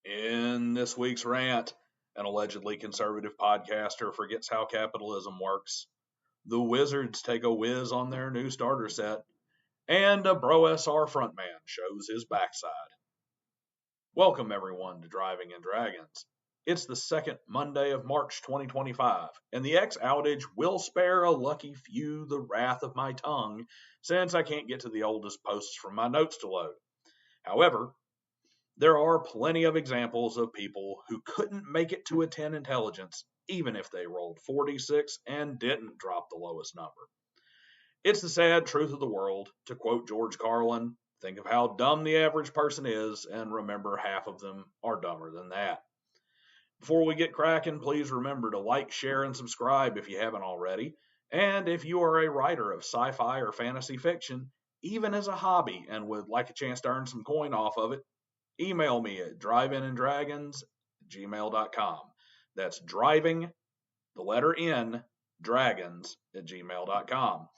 In this week's rant, an allegedly conservative podcaster forgets how capitalism works. The Wizards take a whiz on their new starter set, and a BroSR frontman shows his backside. Welcome everyone to Driving in Dragons. It's the second Monday of March 2025, and the X outage will spare a lucky few the wrath of my tongue, since I can't get to the oldest posts from my notes to load. However, there are plenty of examples of people who couldn't make it to a 10 intelligence, even if they rolled 46 and didn't drop the lowest number. It's the sad truth of the world, to quote George Carlin, think of how dumb the average person is, and remember half of them are dumber than that. Before we get cracking, please remember to like, share, and subscribe if you haven't already. And if you are a writer of sci-fi or fantasy fiction, even as a hobby, and would like a chance to earn some coin off of it, email me at driveinanddragons@gmail.com. That's driving, the letter N, dragons@gmail.com.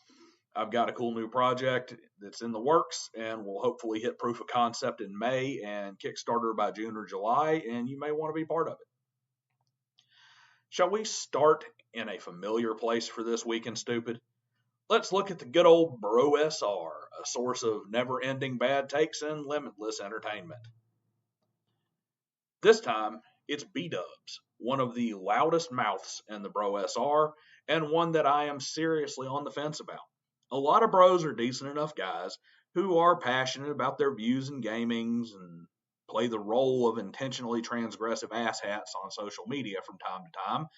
I've got a cool new project that's in the works and will hopefully hit proof of concept in May and Kickstarter by June or July, and you may want to be part of it. Shall we start in a familiar place for this week in Stupid? Let's look at the good old BroSR, a source of never-ending bad takes and limitless entertainment. This time, it's B-Dubs, one of the loudest mouths in the BroSR, and one that I am seriously on the fence about. A lot of bros are decent enough guys who are passionate about their views in gamings and play the role of intentionally transgressive asshats on social media from time to time,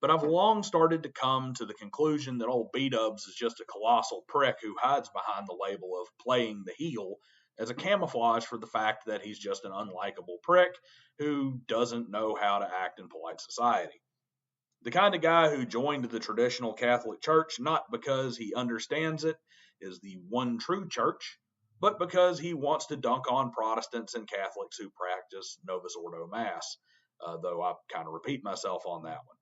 but I've long started to come to the conclusion that old B-Dubs is just a colossal prick who hides behind the label of playing the heel as a camouflage for the fact that he's just an unlikable prick who doesn't know how to act in polite society. The kind of guy who joined the traditional Catholic Church not because he understands it is the one true church, but because he wants to dunk on Protestants and Catholics who practice Novus Ordo Mass, though I kind of repeat myself on that one.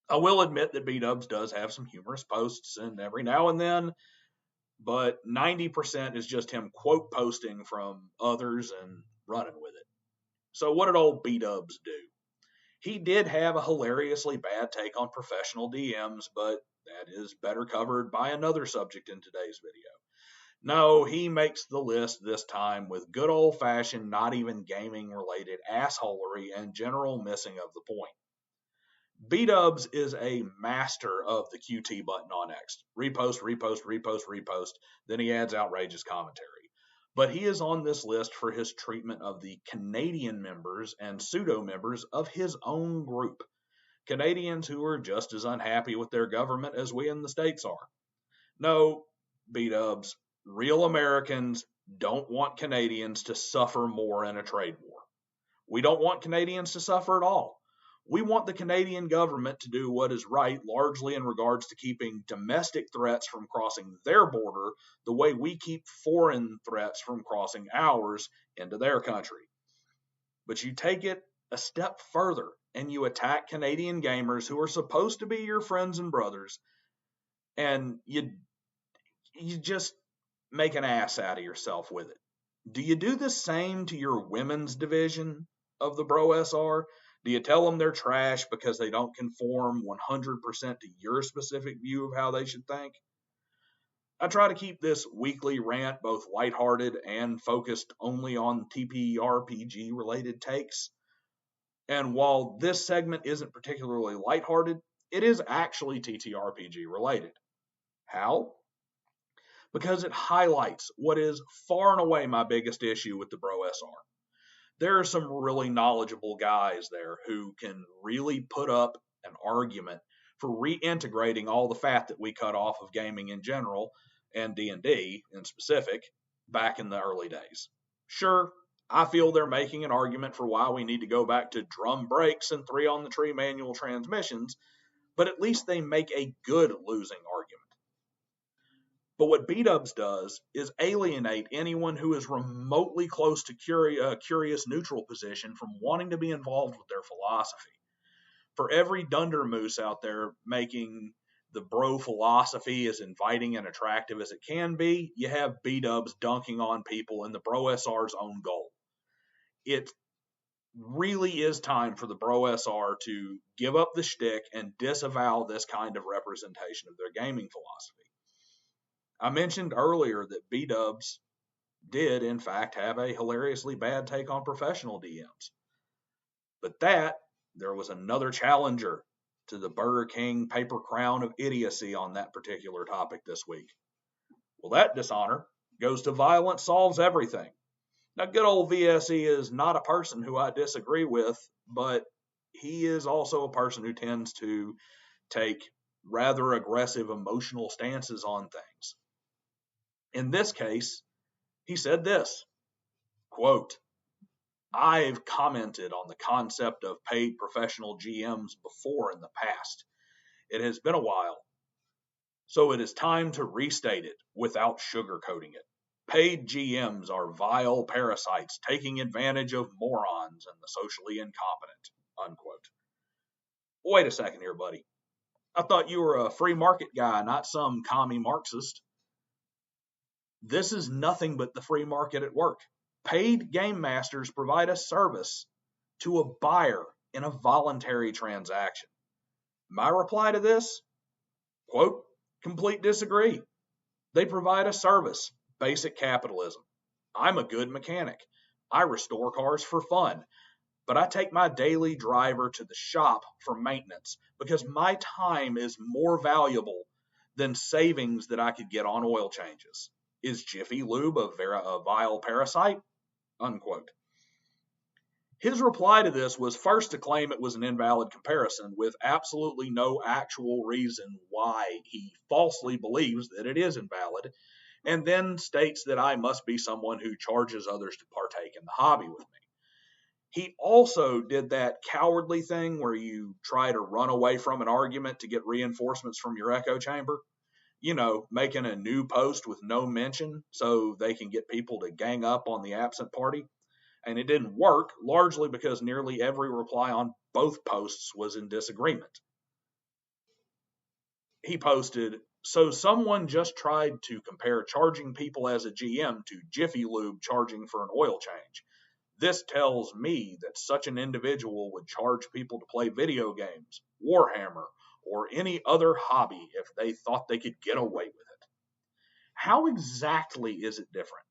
I will admit that B-Dubs does have some humorous posts, and every now and then, but 90% is just him quote posting from others and running with it. So what did old B-Dubs do? He did have a hilariously bad take on professional DMs, but that is better covered by another subject in today's video. No, he makes the list this time with good old-fashioned, not even gaming-related assholery and general missing of the point. B-Dubs is a master of the QT button on X. Repost, repost, repost, repost. Then he adds outrageous commentary. But he is on this list for his treatment of the Canadian members and pseudo-members of his own group. Canadians who are just as unhappy with their government as we in the States are. No, B-Dubs, real Americans don't want Canadians to suffer more in a trade war. We don't want Canadians to suffer at all. We want the Canadian government to do what is right, largely in regards to keeping domestic threats from crossing their border the way we keep foreign threats from crossing ours into their country. But you take it a step further and you attack Canadian gamers who are supposed to be your friends and brothers, and you just make an ass out of yourself with it. Do you do the same to your women's division of the BroSR? Do you tell them they're trash because they don't conform 100% to your specific view of how they should think? I try to keep this weekly rant both lighthearted and focused only on TPRPG-related takes. And while this segment isn't particularly lighthearted, it is actually TTRPG-related. How? Because it highlights what is far and away my biggest issue with the BroSR. There are some really knowledgeable guys there who can really put up an argument for reintegrating all the fat that we cut off of gaming in general, and D&D in specific, back in the early days. Sure, I feel they're making an argument for why we need to go back to drum brakes and 3-on-the-tree manual transmissions, but at least they make a good losing argument. But what B-Dubs does is alienate anyone who is remotely close to curious neutral position from wanting to be involved with their philosophy. For every dundermoose out there making the bro philosophy as inviting and attractive as it can be, you have B-Dubs dunking on people in the BroSR's own goal. It really is time for the BroSR to give up the shtick and disavow this kind of representation of their gaming philosophy. I mentioned earlier that B-dubs did, in fact, have a hilariously bad take on professional DMs. But there was another challenger to the Burger King paper crown of idiocy on that particular topic this week. Well, that dishonor goes to Violence Solves Everything. Now, good old VSE is not a person who I disagree with, but he is also a person who tends to take rather aggressive emotional stances on things. In this case, he said this, quote, I've commented on the concept of paid professional GMs before in the past. It has been a while, so it is time to restate it without sugarcoating it. Paid GMs are vile parasites taking advantage of morons and the socially incompetent, unquote. Wait a second here, buddy. I thought you were a free market guy, not some commie Marxist. This is nothing but the free market at work. Paid game masters provide a service to a buyer in a voluntary transaction. My reply to this, quote, complete disagree. They provide a service, basic capitalism. I'm a good mechanic. I restore cars for fun, but I take my daily driver to the shop for maintenance because my time is more valuable than savings that I could get on oil changes. Is Jiffy Lube a vile parasite? Unquote. His reply to this was first to claim it was an invalid comparison with absolutely no actual reason why he falsely believes that it is invalid, and then states that I must be someone who charges others to partake in the hobby with me. He also did that cowardly thing where you try to run away from an argument to get reinforcements from your echo chamber. You know, making a new post with no mention so they can get people to gang up on the absent party. And it didn't work, largely because nearly every reply on both posts was in disagreement. He posted, so someone just tried to compare charging people as a GM to Jiffy Lube charging for an oil change. This tells me that such an individual would charge people to play video games, Warhammer, or any other hobby if they thought they could get away with it. How exactly is it different?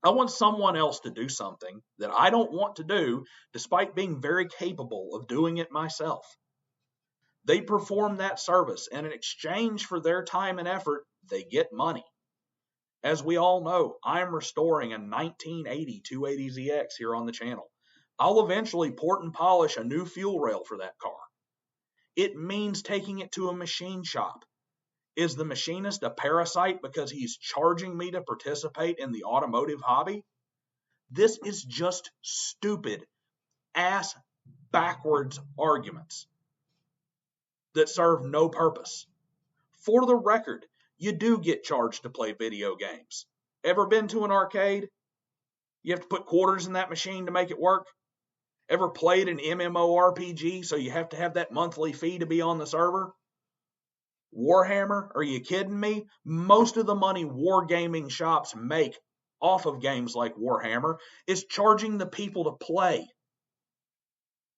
I want someone else to do something that I don't want to do, despite being very capable of doing it myself. They perform that service, and in exchange for their time and effort, they get money. As we all know, I'm restoring a 1980 280ZX here on the channel. I'll eventually port and polish a new fuel rail for that car. It means taking it to a machine shop. Is the machinist a parasite because he's charging me to participate in the automotive hobby? This is just stupid, ass backwards arguments that serve no purpose. For the record, you do get charged to play video games. Ever been to an arcade? You have to put quarters in that machine to make it work? Ever played an MMORPG so you have to have that monthly fee to be on the server? Warhammer? Are you kidding me? Most of the money wargaming shops make off of games like Warhammer is charging the people to play.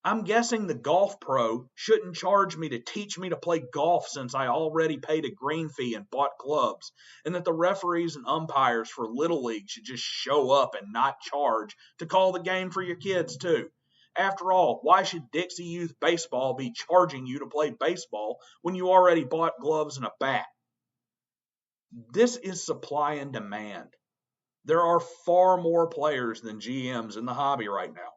I'm guessing the golf pro shouldn't charge me to teach me to play golf since I already paid a green fee and bought clubs, and that the referees and umpires for Little League should just show up and not charge to call the game for your kids too. After all, why should Dixie Youth Baseball be charging you to play baseball when you already bought gloves and a bat? This is supply and demand. There are far more players than GMs in the hobby right now.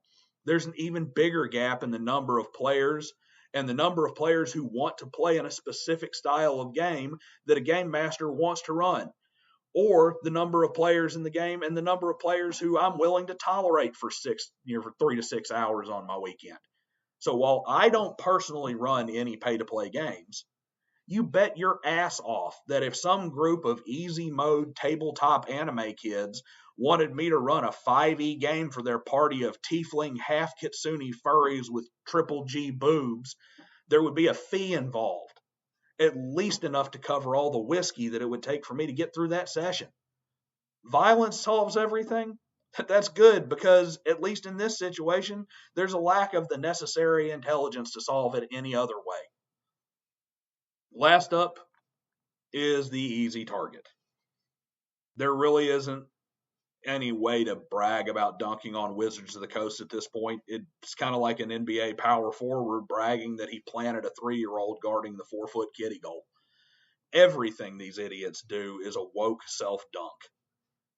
There's an even bigger gap in the number of players and the number of players who want to play in a specific style of game that a game master wants to run, or the number of players in the game and the number of players who I'm willing to tolerate for 3 to 6 hours on my weekend. So while I don't personally run any pay-to-play games, you bet your ass off that if some group of easy mode tabletop anime kids wanted me to run a 5e game for their party of tiefling half kitsune furries with triple G boobs, there would be a fee involved. At least enough to cover all the whiskey that it would take for me to get through that session. Violence solves everything? That's good because, at least in this situation, there's a lack of the necessary intelligence to solve it any other way. Last up is the easy target. There really isn't any way to brag about dunking on Wizards of the Coast at this point. It's kind of like an NBA power forward bragging that he planted a 3-year-old guarding the 4-foot kiddie goal. Everything these idiots do is a woke self dunk.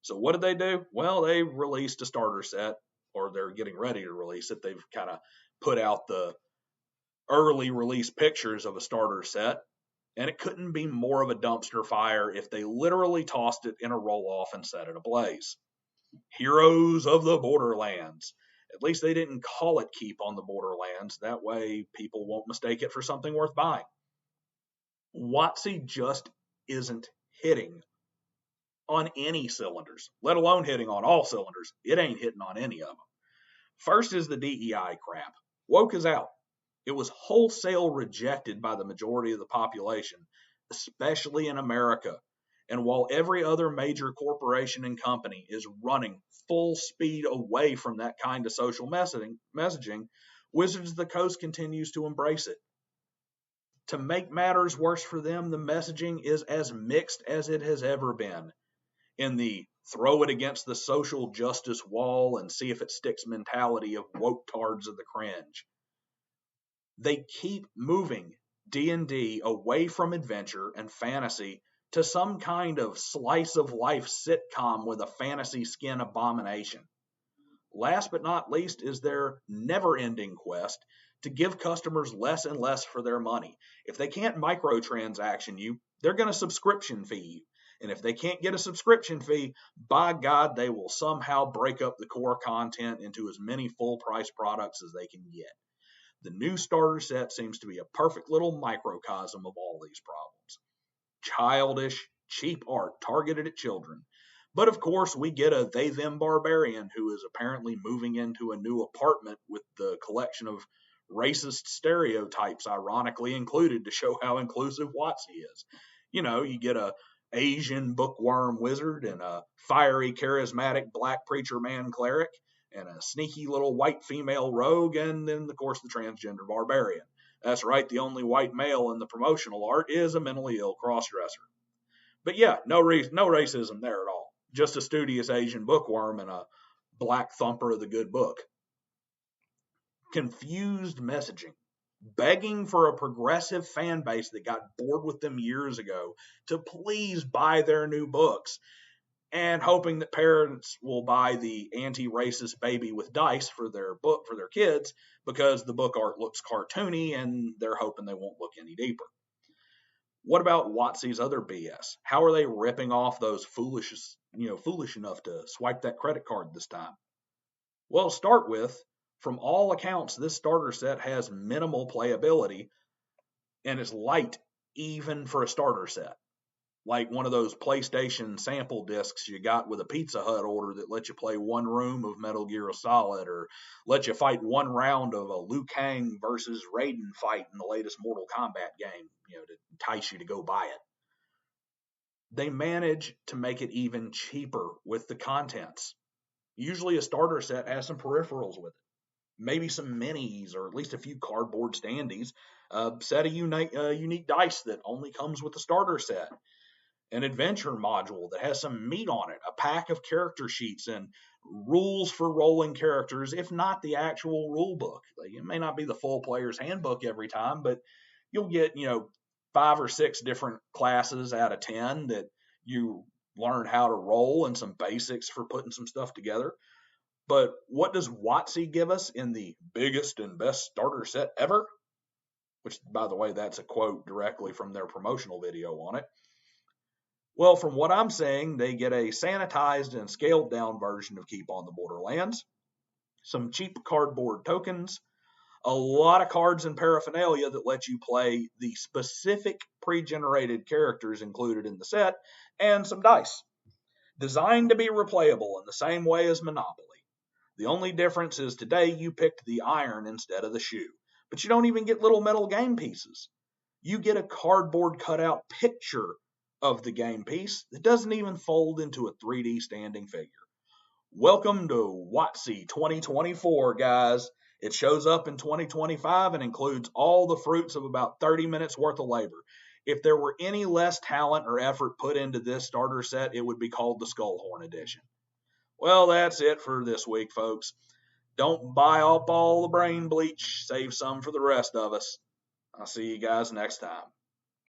So what did they do? Well, they released a starter set, or they're getting ready to release it. They've kind of put out the early release pictures of a starter set, and it couldn't be more of a dumpster fire if they literally tossed it in a roll-off and set it ablaze. Heroes of the Borderlands. At least they didn't call it Keep on the Borderlands. That way people won't mistake it for something worth buying. WOTC just isn't hitting on any cylinders, let alone hitting on all cylinders. It ain't hitting on any of them. First is the DEI crap. Woke is out. It was wholesale rejected by the majority of the population, especially in America. And while every other major corporation and company is running full speed away from that kind of social messaging, Wizards of the Coast continues to embrace it. To make matters worse for them, the messaging is as mixed as it has ever been. In the throw it against the social justice wall and see if it sticks mentality of woke tards of the cringe. They keep moving D&D away from adventure and fantasy to some kind of slice of life sitcom with a fantasy skin abomination. Last but not least is their never-ending quest to give customers less and less for their money. If they can't microtransaction you, they're going to subscription fee you. And if they can't get a subscription fee, by God, they will somehow break up the core content into as many full-price products as they can get. The new starter set seems to be a perfect little microcosm of all these problems. Childish, cheap art targeted at children. But of course, we get a they-them barbarian who is apparently moving into a new apartment with the collection of racist stereotypes ironically included to show how inclusive WOTC is. You know, you get a Asian bookworm wizard and a fiery, charismatic black preacher man cleric and a sneaky little white female rogue, and then, of course, the transgender barbarian. That's right, the only white male in the promotional art is a mentally ill crossdresser. But yeah, no racism there at all. Just a studious Asian bookworm and a black thumper of the good book. Confused messaging. Begging for a progressive fan base that got bored with them years ago to please buy their new books, and hoping that parents will buy the anti-racist baby with dice for their book for their kids because the book art looks cartoony and they're hoping they won't look any deeper. What about WOTC's other BS? How are they ripping off those foolish enough to swipe that credit card this time? Well, to start with, from all accounts, this starter set has minimal playability and is light even for a starter set. Like one of those PlayStation sample discs you got with a Pizza Hut order that lets you play one room of Metal Gear Solid or lets you fight one round of a Liu Kang versus Raiden fight in the latest Mortal Kombat game, to entice you to go buy it. They manage to make it even cheaper with the contents. Usually a starter set has some peripherals with it. Maybe some minis or at least a few cardboard standees, a set of unique dice that only comes with the starter set, an adventure module that has some meat on it, a pack of character sheets and rules for rolling characters, if not the actual rule book. It may not be the full player's handbook every time, but you'll get, 5 or 6 different classes out of 10 that you learn how to roll and some basics for putting some stuff together. But what does WOTC give us in the biggest and best starter set ever? Which, by the way, that's a quote directly from their promotional video on it. Well, from what I'm saying, they get a sanitized and scaled down version of Keep on the Borderlands, some cheap cardboard tokens, a lot of cards and paraphernalia that let you play the specific pre-generated characters included in the set, and some dice. Designed to be replayable in the same way as Monopoly. The only difference is today you picked the iron instead of the shoe. But you don't even get little metal game pieces. You get a cardboard cutout picture of the game piece that doesn't even fold into a 3D standing figure. Welcome to WOTC 2024, guys. It shows up in 2025 and includes all the fruits of about 30 minutes worth of labor. If there were any less talent or effort put into this starter set, it would be called the Skullhorn Edition. Well, that's it for this week, folks. Don't buy up all the brain bleach. Save some for the rest of us. I'll see you guys next time.